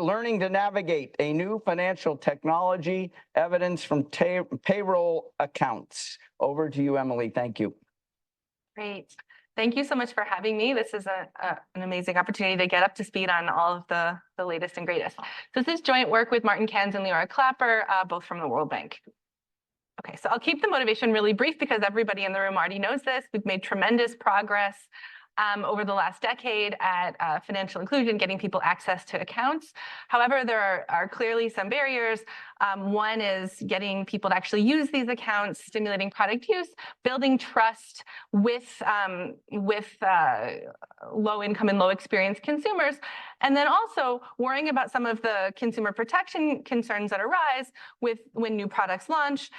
Learning to navigate a new financial technology, evidence from payroll accounts. Over to you, Emily. Thank you. Great. Thank you so much for having me. This is an amazing opportunity to get up to speed on all of the latest and greatest. So this is joint work with Martin Cairns and Leora Clapper, both from the World Bank. Okay, so I'll keep the motivation really brief because everybody in the room already knows this. We've made tremendous progress over the last decade at financial inclusion, getting people access to accounts. However, there are clearly some barriers. One is getting people to actually use these accounts, stimulating product use, building trust with low income and low experience consumers, and then also worrying about some of the consumer protection concerns that arise when new products launch,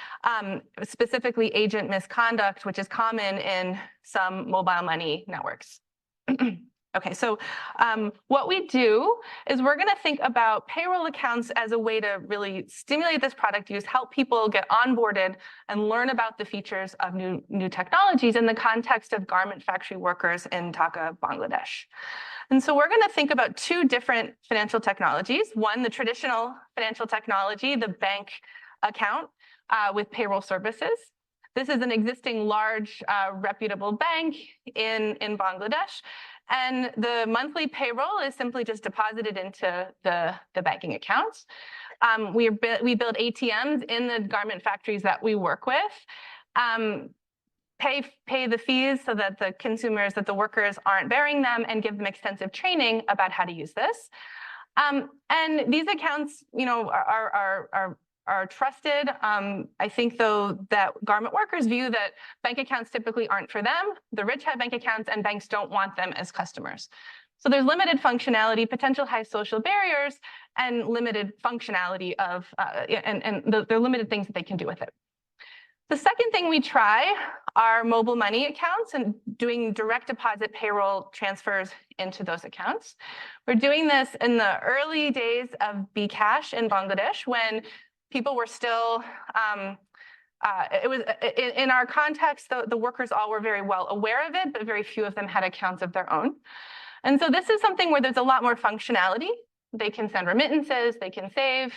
specifically agent misconduct, which is common in some mobile money networks. Okay, so what we do is we're going to think about payroll accounts as a way to really stimulate this product use, help people get onboarded and learn about the features of new technologies in the context of garment factory workers in Dhaka, Bangladesh. And so we're going to think about two different financial technologies. One, the traditional financial technology, the bank account with payroll services. This is an existing large reputable bank in Bangladesh. And the monthly payroll is simply just deposited into the banking accounts. We build ATMs in the garment factories that we work with, pay the fees so that the consumers, that the workers aren't bearing them, and give them extensive training about how to use this. And these accounts, are trusted. I think, though, that garment workers view that bank accounts typically aren't for them. The rich have bank accounts, and banks don't want them as customers. So there's limited functionality, potential high social barriers, and limited functionality of, there are limited things that they can do with it. The second thing we try are mobile money accounts and doing direct deposit payroll transfers into those accounts. We're doing this in the early days of bKash in Bangladesh when people were still, it was in our context, the workers all were very well aware of it, but very few of them had accounts of their own. And so this is something where there's a lot more functionality. They can send remittances, they can save.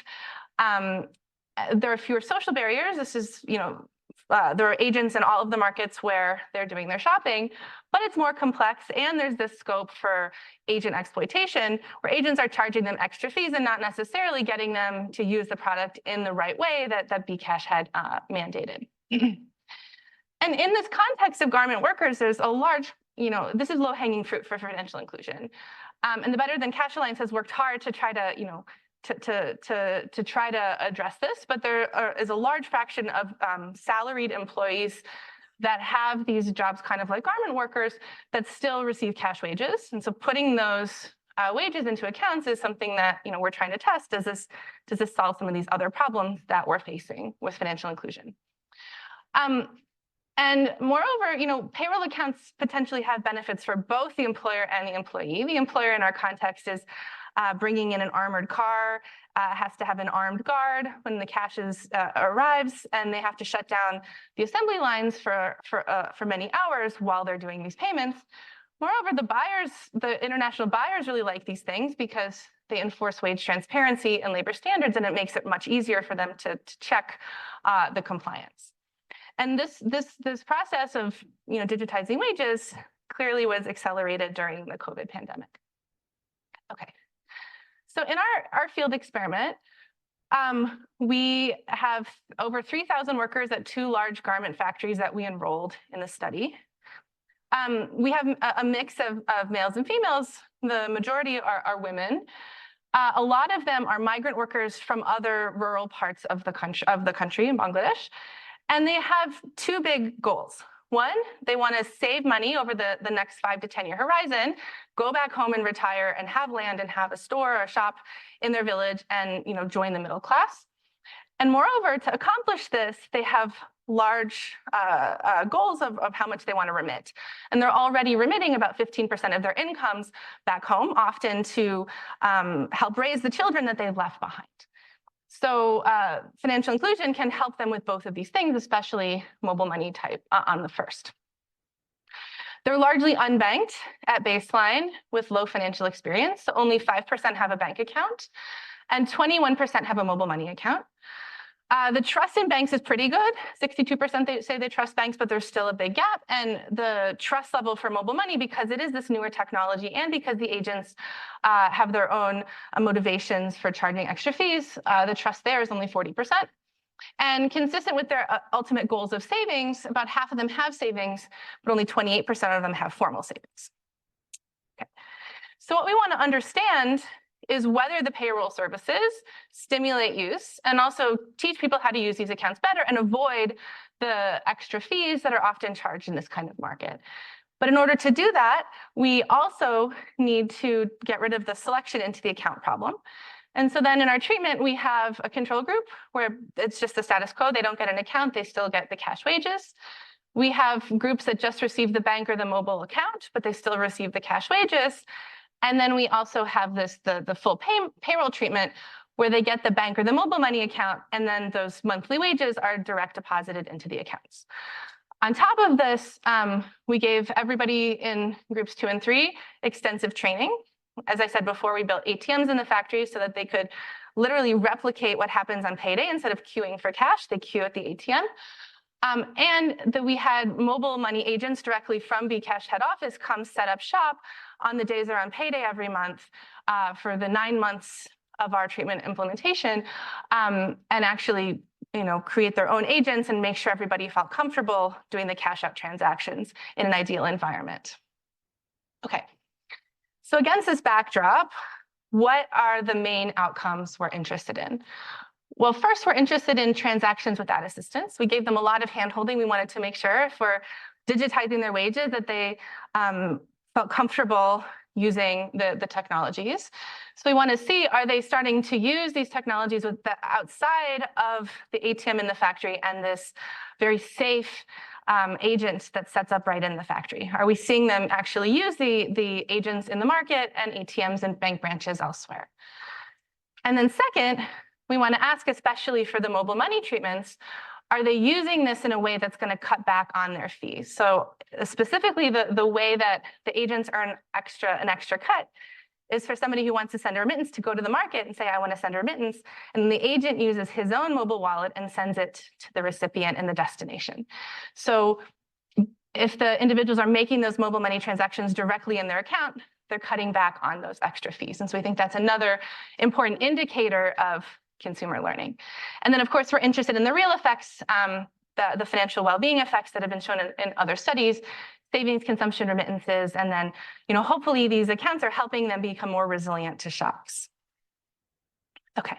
There are fewer social barriers. This is, there are agents in all of the markets where they're doing their shopping, but it's more complex. And there's this scope for agent exploitation where agents are charging them extra fees and not necessarily getting them to use the product in the right way that bKash had mandated. And in this context of garment workers, there's a large, this is low-hanging fruit for financial inclusion. And the Better Than Cash Alliance has worked hard to try to, to try to address this, but there is a large fraction of salaried employees that have these jobs kind of like garment workers that still receive cash wages. And so putting those wages into accounts is something that we're trying to test. Does this solve some of these other problems that we're facing with financial inclusion? And moreover, payroll accounts potentially have benefits for both the employer and the employee. The employer in our context is bringing in an armored car, has to have an armed guard when the cash arrives, and they have to shut down the assembly lines for many hours while they're doing these payments. Moreover, the international buyers really like these things because they enforce wage transparency and labor standards, and it makes it much easier for them to check the compliance. And this process of digitizing wages clearly was accelerated during the COVID pandemic. Okay. So in our field experiment, we have over 3,000 workers at 2 large garment factories that we enrolled in the study. We have a mix of males and females. The majority are women. A lot of them are migrant workers from other rural parts of the country in Bangladesh. And they have 2 big goals. One, they want to save money over the next 5 to 10 year horizon, go back home and retire and have land and have a store or a shop in their village and join the middle class. And moreover, to accomplish this, they have large goals of how much they want to remit. And they're already remitting about 15% of their incomes back home, often to help raise the children that they've left behind. So financial inclusion can help them with both of these things, especially mobile money type on the first. They're largely unbanked at baseline with low financial experience. So only 5% have a bank account and 21% have a mobile money account. The trust in banks is pretty good. 62% they say they trust banks, but there's still a big gap. And the trust level for mobile money, because it is this newer technology and because the agents have their own motivations for charging extra fees, the trust there is only 40%. And consistent with their ultimate goals of savings, about half of them have savings, but only 28% of them have formal savings. Okay. So what we want to understand is whether the payroll services stimulate use and also teach people how to use these accounts better and avoid the extra fees that are often charged in this kind of market. But in order to do that, we also need to get rid of the selection into the account problem. And so then in our treatment, we have a control group where it's just the status quo. They don't get an account. They still get the cash wages. We have groups that just receive the bank or the mobile account, but they still receive the cash wages. And then we also have the full payroll treatment where they get the bank or the mobile money account, and then those monthly wages are direct deposited into the accounts. On top of this, we gave everybody in groups 2 and 3 extensive training. As I said before, we built ATMs in the factory so that they could literally replicate what happens on payday. Instead of queuing for cash, they queue at the ATM. And that we had mobile money agents directly from Bcash head office come set up shop on the days around payday every month for the 9 months of our treatment implementation, and actually, create their own agents and make sure everybody felt comfortable doing the cash out transactions in an ideal environment. Okay, so against this backdrop, what are the main outcomes we're interested in? Well, first, we're interested in transactions without assistance. We gave them a lot of handholding. We wanted to make sure if we're digitizing their wages that they felt comfortable using the technologies. So we want to see, are they starting to use these technologies with the outside of the ATM in the factory and this very safe agent that sets up right in the factory? Are we seeing them actually use the agents in the market and ATMs and bank branches elsewhere? And then second, we want to ask, especially for the mobile money treatments, are they using this in a way that's going to cut back on their fees? So specifically, the way that the agents earn an extra cut is for somebody who wants to send a remittance to go to the market and say, I want to send a remittance, and the agent uses his own mobile wallet and sends it to the recipient in the destination. So if the individuals are making those mobile money transactions directly in their account, they're cutting back on those extra fees. And so we think that's another important indicator of consumer learning. And then, of course, we're interested in the real effects, the financial well-being effects that have been shown in other studies, savings, consumption, remittances, and then, hopefully these accounts are helping them become more resilient to shocks. Okay,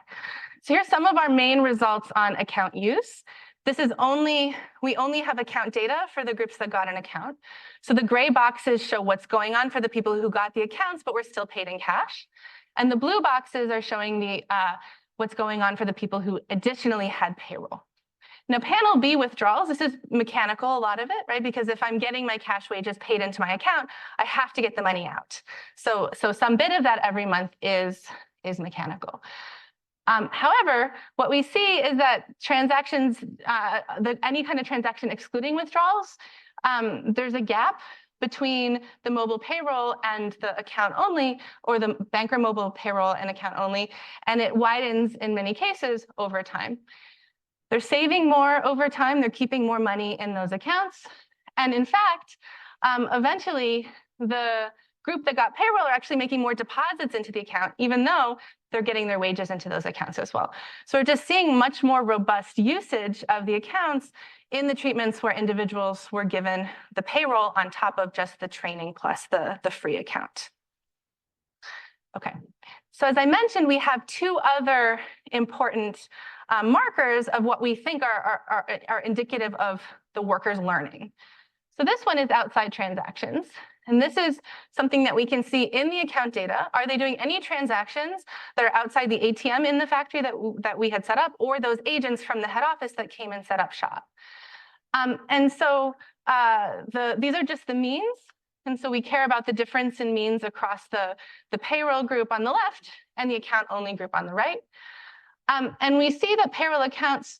so here's some of our main results on account use. We only have account data for the groups that got an account. So the gray boxes show what's going on for the people who got the accounts, but were still paid in cash. And the blue boxes are showing what's going on for the people who additionally had payroll. Now, panel B withdrawals, this is mechanical, a lot of it, right? Because if I'm getting my cash wages paid into my account, I have to get the money out. So some bit of that every month is mechanical. However, what we see is that transactions, any kind of transaction excluding withdrawals, there's a gap between the mobile payroll and the account only, or the banker mobile payroll and account only, and it widens in many cases over time. They're saving more over time. They're keeping more money in those accounts. And in fact, eventually, the group that got payroll are actually making more deposits into the account, even though they're getting their wages into those accounts as well. So we're just seeing much more robust usage of the accounts in the treatments where individuals were given the payroll on top of just the training plus the free account. Okay, so as I mentioned, we have 2 other important markers of what we think are indicative of the workers learning. So this one is outside transactions. And this is something that we can see in the account data. Are they doing any transactions that are outside the ATM in the factory that we had set up, or those agents from the head office that came and set up shop? And so these are just the means. And so we care about the difference in means across the payroll group on the left and the account only group on the right. And we see that payroll accounts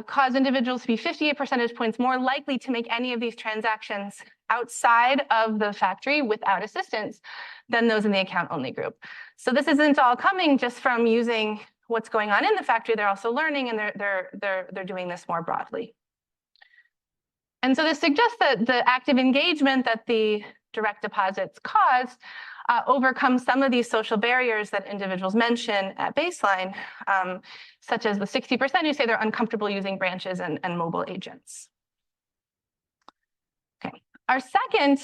cause individuals to be 58 percentage points more likely to make any of these transactions outside of the factory without assistance than those in the account-only group. So this isn't all coming just from using what's going on in the factory. They're also learning, and they're doing this more broadly. And so this suggests that the active engagement that the direct deposits cause overcomes some of these social barriers that individuals mention at baseline, such as the 60% who say they're uncomfortable using branches and mobile agents. Okay, our second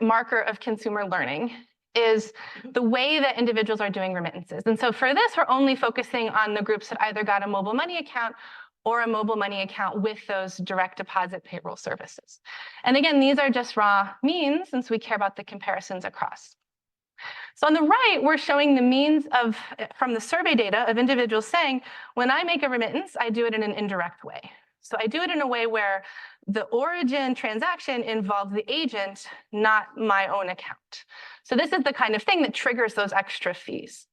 marker of consumer learning is the way that individuals are doing remittances. And so for this, we're only focusing on the groups that either got a mobile money account or a mobile money account with those direct deposit payroll services. And again, these are just raw means, since we care about the comparisons across. So on the right, we're showing the means from the survey data of individuals saying, when I make a remittance, I do it in an indirect way. So I do it in a way where the origin transaction involves the agent, not my own account. So this is the kind of thing that triggers those extra fees.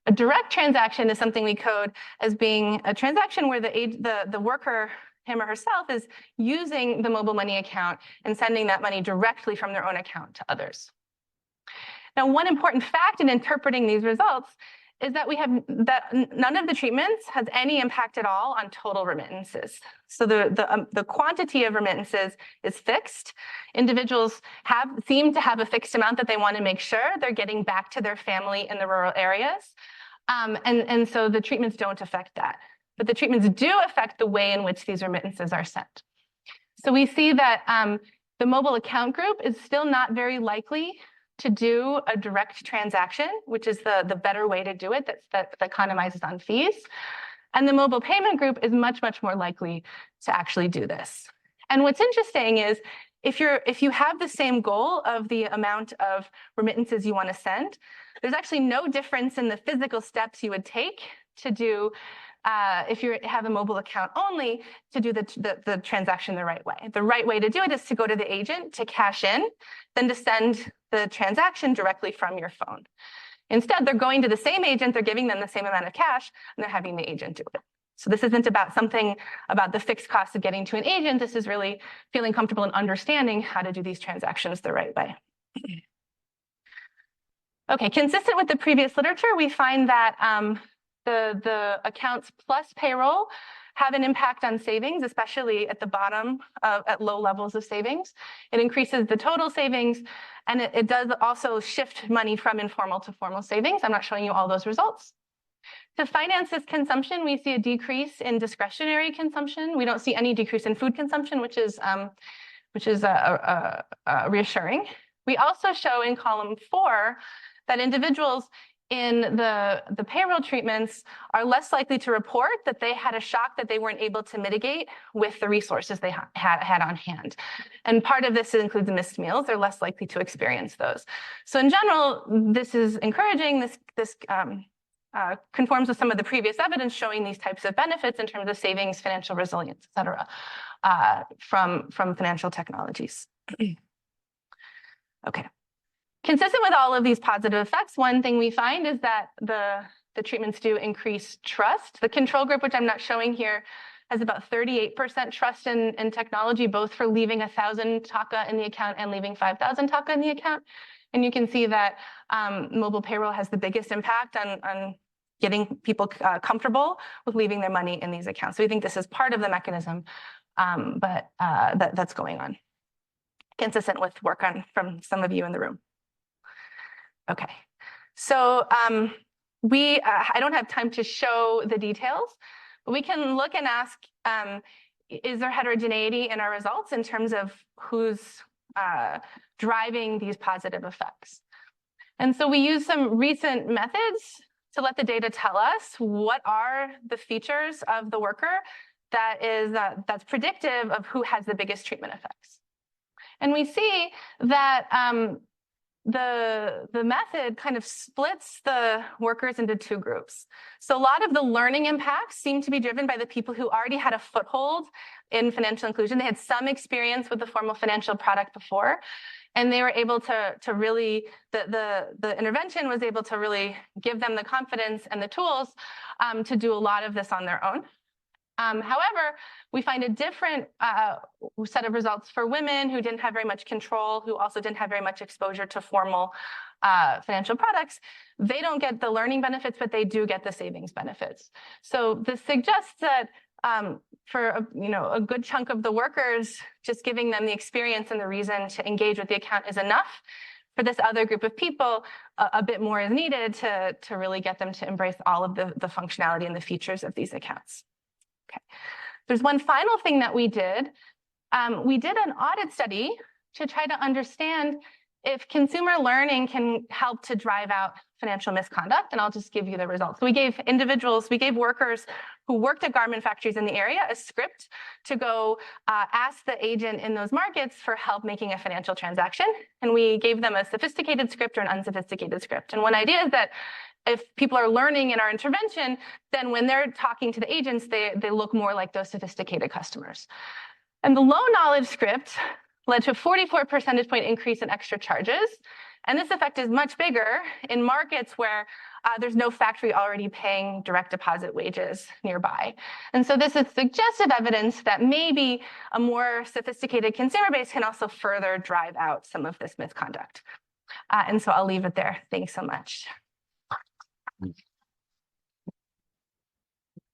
A direct transaction is something we code as being a transaction where the worker, him or herself, is using the mobile money account and sending that money directly from their own account to others. Now, one important fact in interpreting these results is that none of the treatments has any impact at all on total remittances. So the quantity of remittances is fixed. Individuals seem to have a fixed amount that they want to make sure they're getting back to their family in the rural areas. And so the treatments don't affect that. But the treatments do affect the way in which these remittances are sent. So we see that the mobile account group is still not very likely to do a direct transaction, which is the better way to do it that economizes on fees. And the mobile payment group is much, much more likely to actually do this. And what's interesting is if you have the same goal of the amount of remittances you want to send, there's actually no difference in the physical steps you would take to do if you have a mobile account only, to do the transaction the right way. The right way to do it is to go to the agent to cash in, then to send the transaction directly from your phone. Instead, they're going to the same agent, they're giving them the same amount of cash, and they're having the agent do it. So this isn't about something about the fixed cost of getting to an agent. This is really feeling comfortable and understanding how to do these transactions the right way. Okay, consistent with the previous literature, we find that the accounts plus payroll have an impact on savings, especially at the bottom, at low levels of savings. It increases the total savings, and it does also shift money from informal to formal savings. I'm not showing you all those results. To finance this consumption, we see a decrease in discretionary consumption. We don't see any decrease in food consumption, which is reassuring. We also show in column 4 that individuals in the payroll treatments are less likely to report that they had a shock that they weren't able to mitigate with the resources they had on hand. And part of this includes missed meals. They're less likely to experience those. So in general, this is encouraging. This conforms with some of the previous evidence showing these types of benefits in terms of savings, financial resilience, et cetera, from financial technologies. Okay. Consistent with all of these positive effects, one thing we find is that the treatments do increase trust. The control group, which I'm not showing here, has about 38% trust in technology, both for leaving 1,000 taka in the account and leaving 5,000 taka in the account. And you can see that mobile payroll has the biggest impact on getting people comfortable with leaving their money in these accounts. So we think this is part of the mechanism, but that's going on, consistent with work from some of you in the room. Okay, so I don't have time to show the details, but we can look and ask, is there heterogeneity in our results in terms of who's driving these positive effects? And so we use some recent methods to let the data tell us what are the features of the worker that's predictive of who has the biggest treatment effects. And we see that the method kind of splits the workers into two groups. So a lot of the learning impacts seem to be driven by the people who already had a foothold in financial inclusion. They had some experience with the formal financial product before, and they were able to really, the intervention was able to really give them the confidence and the tools to do a lot of this on their own. However, we find a different set of results for women who didn't have very much control, who also didn't have very much exposure to formal financial products. They don't get the learning benefits, but they do get the savings benefits. So this suggests that for a good chunk of the workers, just giving them the experience and the reason to engage with the account is enough. For this other group of people, a bit more is needed to really get them to embrace all of the functionality and the features of these accounts. Okay. There's one final thing that we did. We did an audit study to try to understand if consumer learning can help to drive out financial misconduct, and I'll just give you the results. We gave workers who worked at garment factories in the area a script to go ask the agent in those markets for help making a financial transaction, and we gave them a sophisticated script or an unsophisticated script. And one idea is that if people are learning in our intervention, then when they're talking to the agents, they look more like those sophisticated customers. And the low knowledge script led to a 44 percentage point increase in extra charges. And this effect is much bigger in markets where there's no factory already paying direct deposit wages nearby. And so this is suggestive evidence that maybe a more sophisticated consumer base can also further drive out some of this misconduct. And so I'll leave it there. Thanks so much.